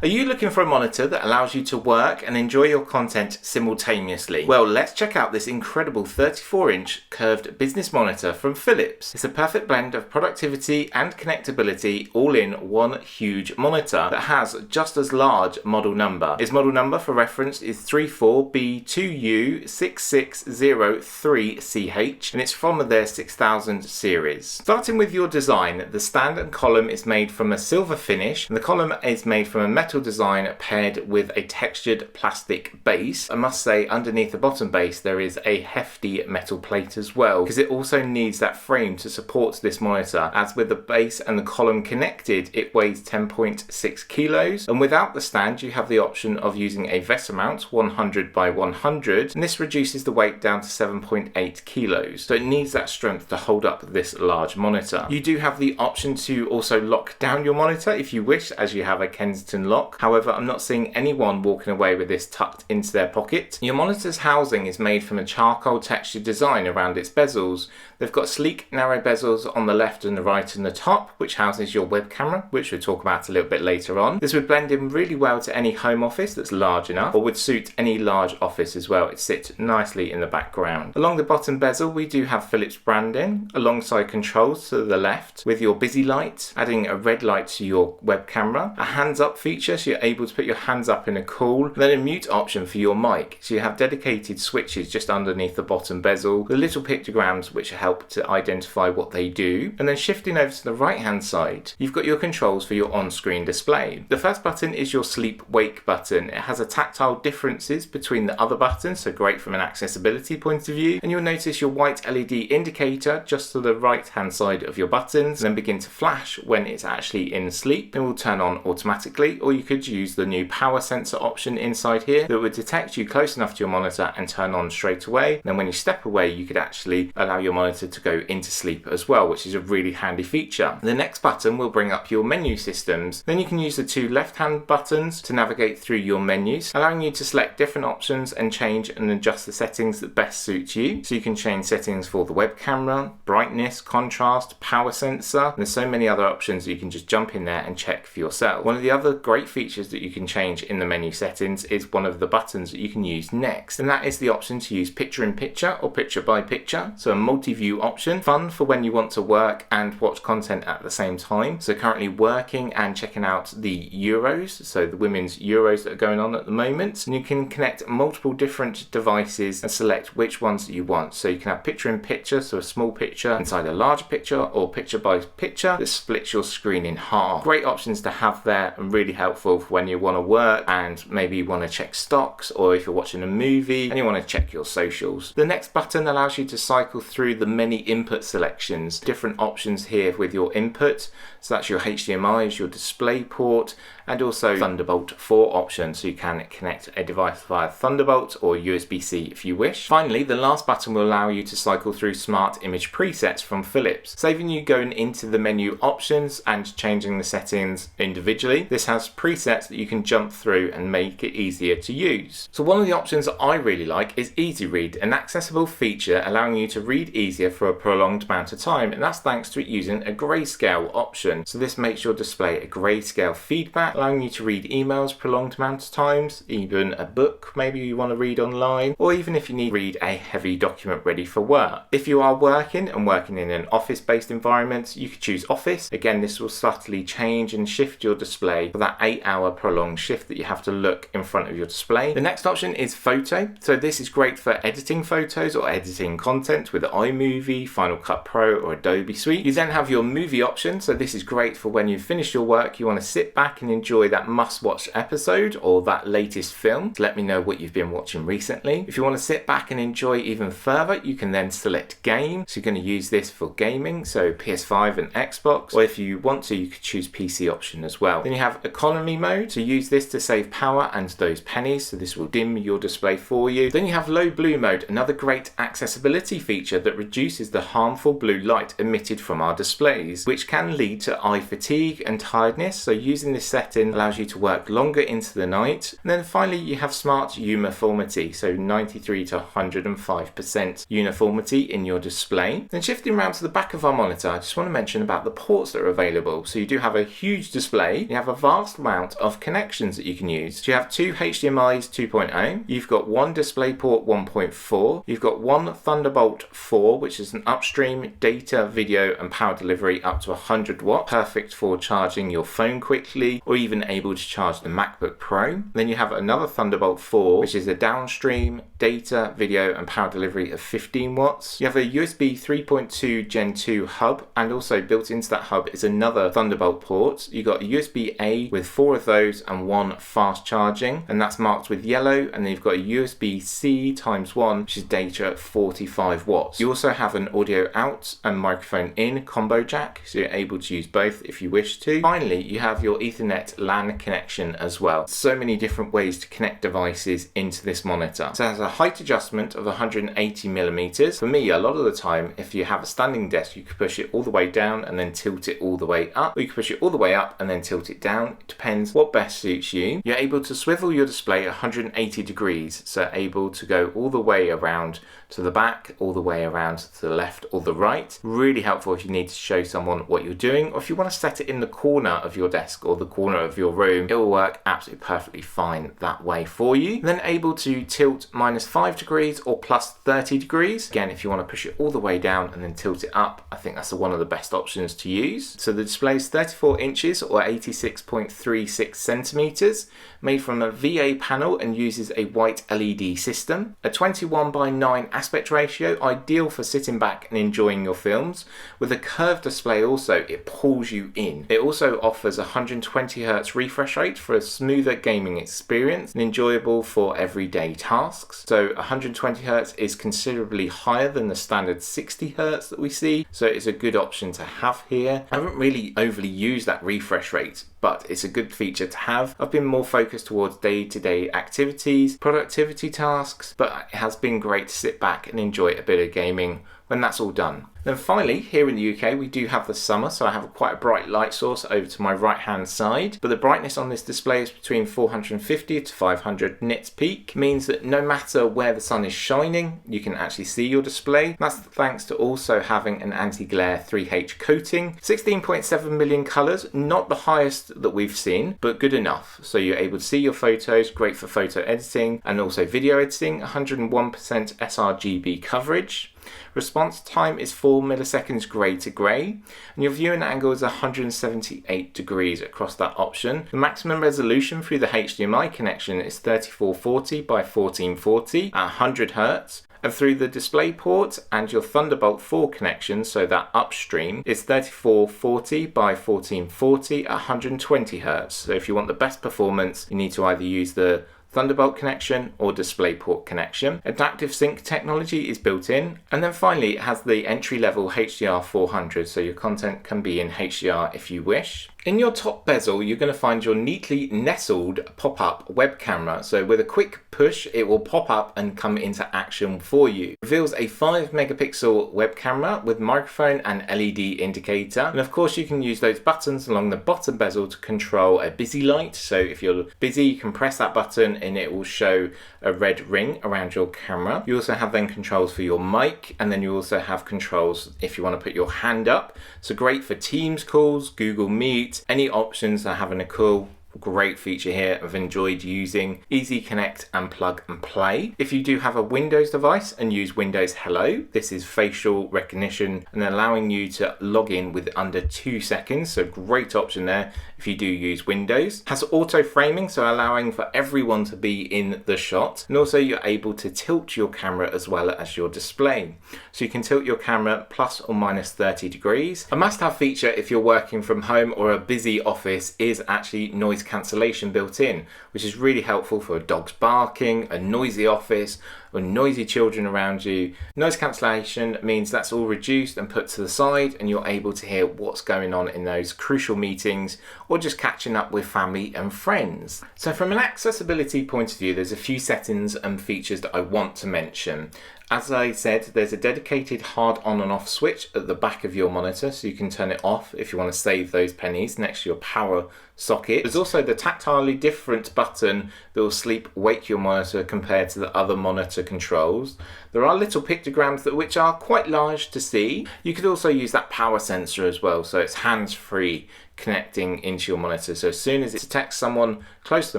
Are you looking for a monitor that allows you to work and enjoy your content simultaneously? Well, let's check out this incredible 34-inch curved business monitor from Philips. It's a perfect blend of productivity and connectability all in one huge monitor that has just as large model number. Its model number for reference is 34B2U6603CH and it's from their 6000 series. Starting with your design, the stand and column is made from a silver finish and the column is made from a metal design paired with a textured plastic base. I must say underneath the bottom base there is a hefty metal plate as well because it also needs that frame to support this monitor, as with the base and the column connected it weighs 10.6 kilos, and without the stand you have the option of using a VESA mount 100 by 100 and this reduces the weight down to 7.8 kilos, so it needs that strength to hold up this large monitor. You do have the option to also lock down your monitor if you wish, as you have a Kensington lock. However, I'm not seeing anyone walking away with this tucked into their pocket. Your monitor's housing is made from a charcoal textured design around its bezels. They've got sleek narrow bezels on the left and the right and the top, which houses your web camera, which we'll talk about a little bit later on. This would blend in really well to any home office that's large enough, or would suit any large office as well. It sits nicely in the background. Along the bottom bezel we do have Philips branding alongside controls to the left with your busy light, adding a red light to your web camera, a hands up feature so you're able to put your hands up in a call, and then a mute option for your mic, so you have dedicated switches just underneath the bottom bezel, the little pictograms which help to identify what they do, and then shifting over to the right hand side you've got your controls for your on-screen display. The first button is your sleep wake button. It has a tactile differences between the other buttons, so great from an accessibility point of view, and you'll notice your white LED indicator just to the right hand side of your buttons, and then begin to flash when it's actually in sleep and will turn on automatically, or you could use the new power sensor option inside here that would detect you close enough to your monitor and turn on straight away. And then when you step away you could actually allow your monitor to go into sleep as well, which is a really handy feature. The next button will bring up your menu systems. Then you can use the two left hand buttons to navigate through your menus, allowing you to select different options and change and adjust the settings that best suit you. So you can change settings for the web camera, brightness, contrast, power sensor, and there's so many other options that you can just jump in there and check for yourself. One of the other great features that you can change in the menu settings is one of the buttons that you can use next, and that is the option to use picture in picture or picture by picture, so a multi-view option, fun for when you want to work and watch content at the same time. So currently working and checking out the Euros, so the women's Euros that are going on at the moment, and you can connect multiple different devices and select which ones that you want. So you can have picture in picture, so a small picture inside a larger picture, or picture by picture that splits your screen in half. Great options to have there and really helpful for when you want to work and maybe you want to check stocks, or if you're watching a movie and you want to check your socials. The next button allows you to cycle through the many input selections, different options here with your input. So that's your HDMI, your display port, and also Thunderbolt 4 option, so you can connect a device via Thunderbolt or USB-C if you wish. Finally, the last button will allow you to cycle through smart image presets from Philips, saving you going into the menu options and changing the settings individually. This has presets that you can jump through and make it easier to use. So one of the options that I really like is Easy Read, an accessible feature allowing you to read easier for a prolonged amount of time, and that's thanks to it using a grayscale option. So this makes your display a grayscale feedback, allowing you to read emails prolonged amount of times, even a book maybe you want to read online, or even if you need to read a heavy document ready for work. If you are working in an office-based environment, you could choose Office. Again, this will subtly change and shift your display for that 8-hour prolonged shift that you have to look in front of your display. The next option is Photo. So this is great for editing photos or editing content with iMovie, Final Cut Pro, or Adobe Suite. You then have your movie option. So this is great for when you've finished your work, you want to sit back and enjoy that must-watch episode or that latest film. Let me know what you've been watching recently. If you want to sit back and enjoy even further, you can then select game. So you're going to use this for gaming, so PS5 and Xbox, or if you want to, you could choose PC option as well. Then you have economy mode, so use this to save power and those pennies, so this will dim your display for you. Then you have low blue mode, another great accessibility feature that reduces the harmful blue light emitted from our displays, which can lead to eye fatigue and tiredness. So using this setting allows you to work longer into the night. And then finally you have smart uniformity, so 93 to 105% uniformity in your display. Then shifting around to the back of our monitor, I just want to mention about the ports that are available. So you do have a huge display, you have a vast amount amount of connections that you can use. So you have two HDMI's 2.0, you've got one DisplayPort 1.4, you've got one Thunderbolt 4, which is an upstream data, video and power delivery up to 100 watt, perfect for charging your phone quickly or even able to charge the MacBook Pro. Then you have another Thunderbolt 4, which is a downstream data, video and power delivery of 15 watts. You have a USB 3.2 Gen 2 hub, and also built into that hub is another Thunderbolt port. You got a USB-A with 4 of those and one fast charging, and that's marked with yellow. And then you've got a USB-C ×1, which is data at 45 watts. You also have an audio out and microphone in combo jack, so you're able to use both if you wish to. Finally, you have your Ethernet LAN connection as well. So many different ways to connect devices into this monitor. So it has a height adjustment of 180 millimeters. For me, a lot of the time, if you have a standing desk, you could push it all the way down and then tilt it all the way up, or you can push it all the way up and then tilt it down. It depends what best suits you. You're able to swivel your display 180 degrees, so able to go all the way around to the back, all the way around to the left or the right. Really helpful if you need to show someone what you're doing, or if you want to set it in the corner of your desk or the corner of your room, it will work absolutely perfectly fine that way for you. Then able to tilt -5 degrees or +30 degrees. Again, if you want to push it all the way down and then tilt it up, I think that's one of the best options to use. So the display is 34 inches or 86.36 centimeters, made from a VA panel and uses a white LED system. A 21:9 aspect ratio, ideal for sitting back and enjoying your films. With a curved display also, it pulls you in. It also offers a 120 Hz refresh rate for a smoother gaming experience and enjoyable for everyday tasks. So 120 Hz is considerably higher than the standard 60 Hz that we see, so it's a good option to have here. I haven't really overly used that refresh rate, but it's a good feature to have. I've been more focused towards day-to-day activities, productivity tasks, but it has been great to sit back and enjoy a bit of gaming when that's all done. Then finally, here in the UK, we do have the summer, so I have quite a bright light source over to my right-hand side. But the brightness on this display is between 450 to 500 nits peak. Means that no matter where the sun is shining, you can actually see your display. That's thanks to also having an anti-glare 3H coating. 16.7 million colours, not the highest that we've seen, but good enough. So you're able to see your photos, great for photo editing and also video editing. 101% sRGB coverage. Response time is 4 milliseconds grey to grey, and your viewing angle is 178 degrees across that option. The maximum resolution through the HDMI connection is 3440 by 1440 at 100 Hz. And through the DisplayPort and your Thunderbolt 4 connection, so that upstream, is 3440 by 1440 at 120 Hz. So if you want the best performance, you need to either use the Thunderbolt connection or DisplayPort connection. Adaptive sync technology is built in. And then finally, it has the entry-level HDR 400, so your content can be in HDR if you wish. In your top bezel, you're going to find your neatly nestled pop-up web camera. So with a quick push, it will pop up and come into action for you. It reveals a 5 megapixel web camera with microphone and LED indicator. And of course, you can use those buttons along the bottom bezel to control a busy light. So if you're busy, you can press that button and it will show a red ring around your camera. You also have then controls for your mic, and then you also have controls if you want to put your hand up. So great for Teams calls, Google Meet, any options that are having a call. Great feature here I've enjoyed using. Easy connect and plug and play. If you do have a Windows device and use Windows Hello, this is facial recognition and allowing you to log in with under 2 seconds. So great option there if you do use Windows. Has auto framing, so allowing for everyone to be in the shot. And also you're able to tilt your camera as well as your display. So you can tilt your camera plus or minus 30 degrees. A must-have feature if you're working from home or a busy office is actually noise cancellation built in, which is really helpful for dogs barking, a noisy office, or noisy children around you. Noise cancellation means that's all reduced and put to the side, and you're able to hear what's going on in those crucial meetings or just catching up with family and friends. So from an accessibility point of view, there's a few settings and features that I want to mention. As I said, there's a dedicated hard on and off switch at the back of your monitor, so you can turn it off if you want to save those pennies next to your power socket. There's also the tactilely different button that will wake your monitor compared to the other monitor controls. There are little pictograms which are quite large to see. You could also use that power sensor as well, so it's hands-free connecting into your monitor. So as soon as it detects someone close to the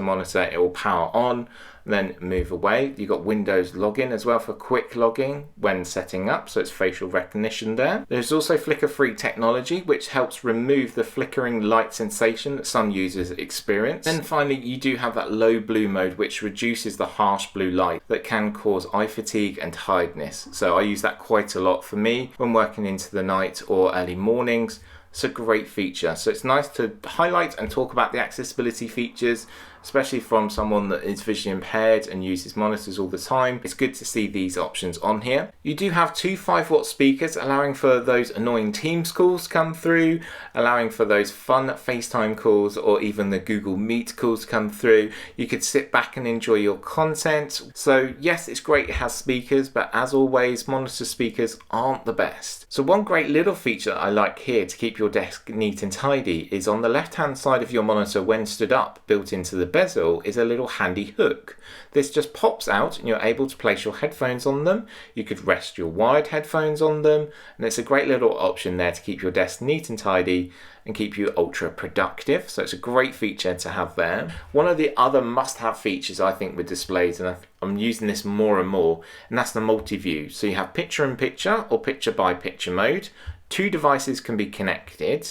monitor, it will power on, then move away. You've got Windows login as well for quick logging when setting up, so it's facial recognition there. There's also flicker-free technology, which helps remove the flickering light sensation that some users experience. Then finally, you do have that low blue mode, which reduces the harsh blue light that can cause eye fatigue and tiredness. So I use that quite a lot for me when working into the night or early mornings. It's a great feature. So it's nice to highlight and talk about the accessibility features, especially from someone that is visually impaired and uses monitors all the time. It's good to see these options on here. You do have two 5-watt speakers, allowing for those annoying Teams calls to come through, allowing for those fun FaceTime calls or even the Google Meet calls to come through. You could sit back and enjoy your content. So yes, it's great it has speakers, but as always, monitor speakers aren't the best. So one great little feature I like here to keep your desk neat and tidy is on the left-hand side of your monitor when stood up, built into the bezel, is a little handy hook. This just pops out and you're able to place your headphones on them. You could rest your wired headphones on them, and it's a great little option there to keep your desk neat and tidy and keep you ultra productive. So it's a great feature to have there. One of the other must-have features I think with displays, and I'm using this more and more, and that's the multi-view. So you have picture-in-picture or picture-by-picture mode. Two devices can be connected,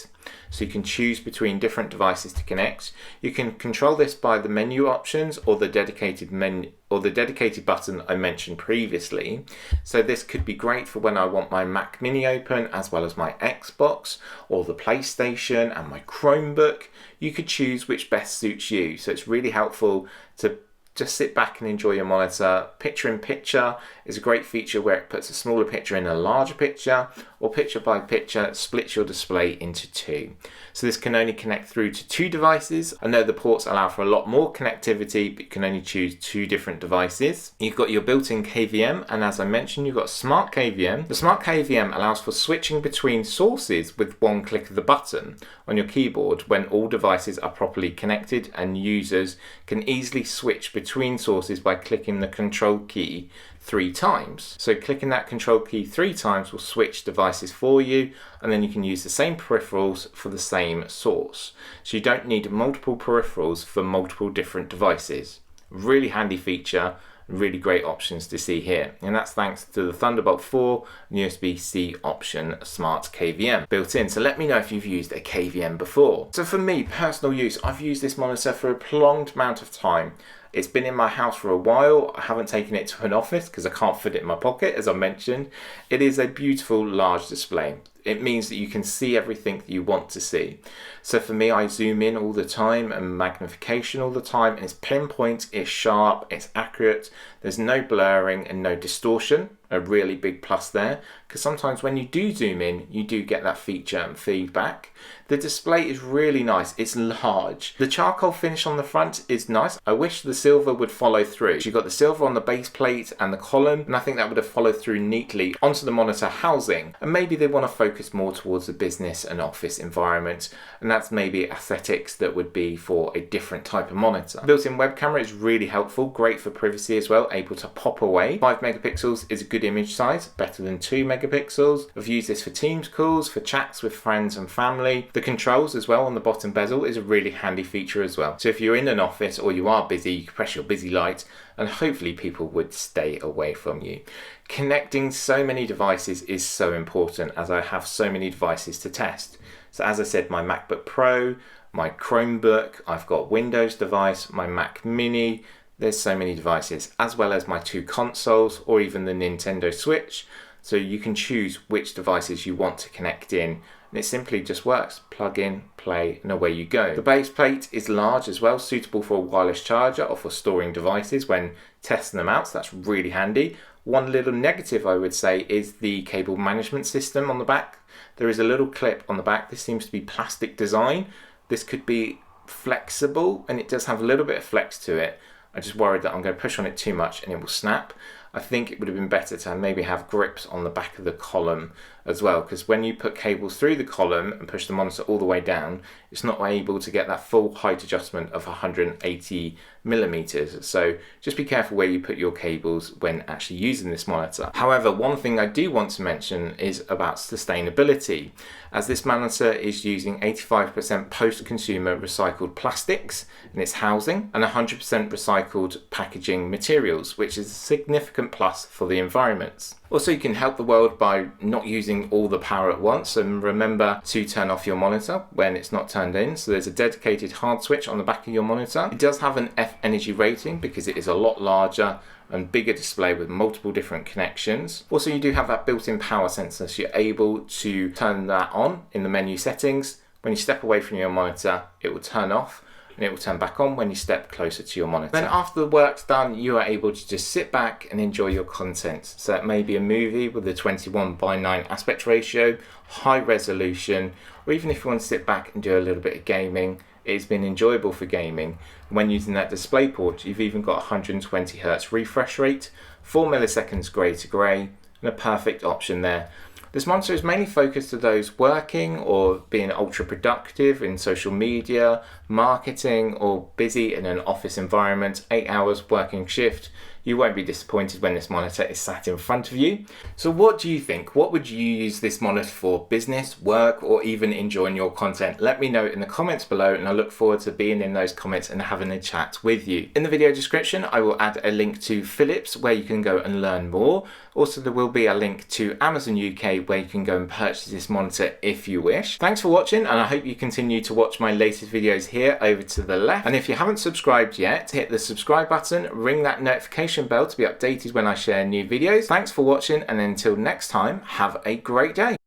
so you can choose between different devices to connect. You can control this by the menu options or the dedicated menu or the dedicated button I mentioned previously. So this could be great for when I want my Mac Mini open, as well as my Xbox or the PlayStation and my Chromebook. You could choose which best suits you. So it's really helpful to just sit back and enjoy your monitor. Picture in picture is a great feature where it puts a smaller picture in a larger picture, or picture by picture splits your display into two. So this can only connect through to two devices. I know the ports allow for a lot more connectivity, but you can only choose two different devices. You've got your built-in KVM, and as I mentioned, you've got Smart KVM. The Smart KVM allows for switching between sources with one click of the button on your keyboard when all devices are properly connected, and users can easily switch between sources by clicking the control key 3 times. So clicking that control key 3 times will switch devices for you, and then you can use the same peripherals for the same source. So you don't need multiple peripherals for multiple different devices. Really handy feature, really great options to see here. And that's thanks to the Thunderbolt 4 and USB-C option Smart KVM built in. So let me know if you've used a KVM before. So for me, personal use, I've used this monitor for a prolonged amount of time. It's been in my house for a while. I haven't taken it to an office because I can't fit it in my pocket, as I mentioned. It is a beautiful large display. It means that you can see everything that you want to see. So for me, I zoom in all the time and magnification all the time, and it's pinpoint, it's sharp, it's accurate. There's no blurring and no distortion. A really big plus there, because sometimes when you do zoom in, you do get that feature and feedback. The display is really nice. It's large. The charcoal finish on the front is nice. I wish the silver would follow through. So you've got the silver on the base plate and the column, and I think that would have followed through neatly onto the monitor housing. And maybe they want to focus more towards the business and office environment, and that's maybe aesthetics that would be for a different type of monitor. Built-in web camera is really helpful, great for privacy as well, able to pop away. 5 megapixels is a good image size, better than 2 megapixels. I've used this for Teams calls, for chats with friends and family. The controls as well on the bottom bezel is a really handy feature as well. So if you're in an office or you are busy, you can press your busy light and hopefully people would stay away from you. Connecting so many devices is so important, as I have so many devices to test. So as I said, my MacBook Pro, my Chromebook, I've got Windows device, my Mac Mini. There's so many devices, as well as my 2 consoles or even the Nintendo Switch. So you can choose which devices you want to connect in, and it simply just works. Plug in, play, and away you go. The base plate is large as well, suitable for a wireless charger or for storing devices when testing them out, so that's really handy. One little negative I would say is the cable management system on the back. There is a little clip on the back. This seems to be plastic design. This could be flexible, and it does have a little bit of flex to it. I just worried that I'm going to push on it too much and it will snap. I think it would have been better to maybe have grips on the back of the column as well, because when you put cables through the column and push the monitor all the way down, it's not able to get that full height adjustment of 180 millimeters. So just be careful where you put your cables when actually using this monitor. However, one thing I do want to mention is about sustainability, as this monitor is using 85% post-consumer recycled plastics in its housing and 100% recycled packaging materials, which is a significant plus for the environment. Also, you can help the world by not using all the power at once, and remember to turn off your monitor when it's not turned in. So there's a dedicated hard switch on the back of your monitor. It does have an F energy rating because it is a lot larger and bigger display with multiple different connections. Also, you do have that built-in power sensor, so you're able to turn that on in the menu settings. When you step away from your monitor, it will turn off, and it will turn back on when you step closer to your monitor. Then after the work's done, you are able to just sit back and enjoy your content. So it may be a movie with a 21:9 aspect ratio, high resolution, or even if you want to sit back and do a little bit of gaming. It's been enjoyable for gaming. When using that display port, you've even got 120 Hz refresh rate, 4 milliseconds grey to grey, and a perfect option there. This monitor is mainly focused to those working or being ultra productive in social media, marketing, or busy in an office environment, 8 hours working shift. You won't be disappointed when this monitor is sat in front of you. So what do you think? What would you use this monitor for? Business, work, or even enjoying your content? Let me know in the comments below, and I look forward to being in those comments and having a chat with you. In the video description, I will add a link to Philips where you can go and learn more. Also, there will be a link to Amazon UK where you can go and purchase this monitor if you wish. Thanks for watching, and I hope you continue to watch my latest videos here over to the left. And if you haven't subscribed yet, hit the subscribe button, ring that notification bell to be updated when I share new videos. Thanks for watching, and until next time, have a great day.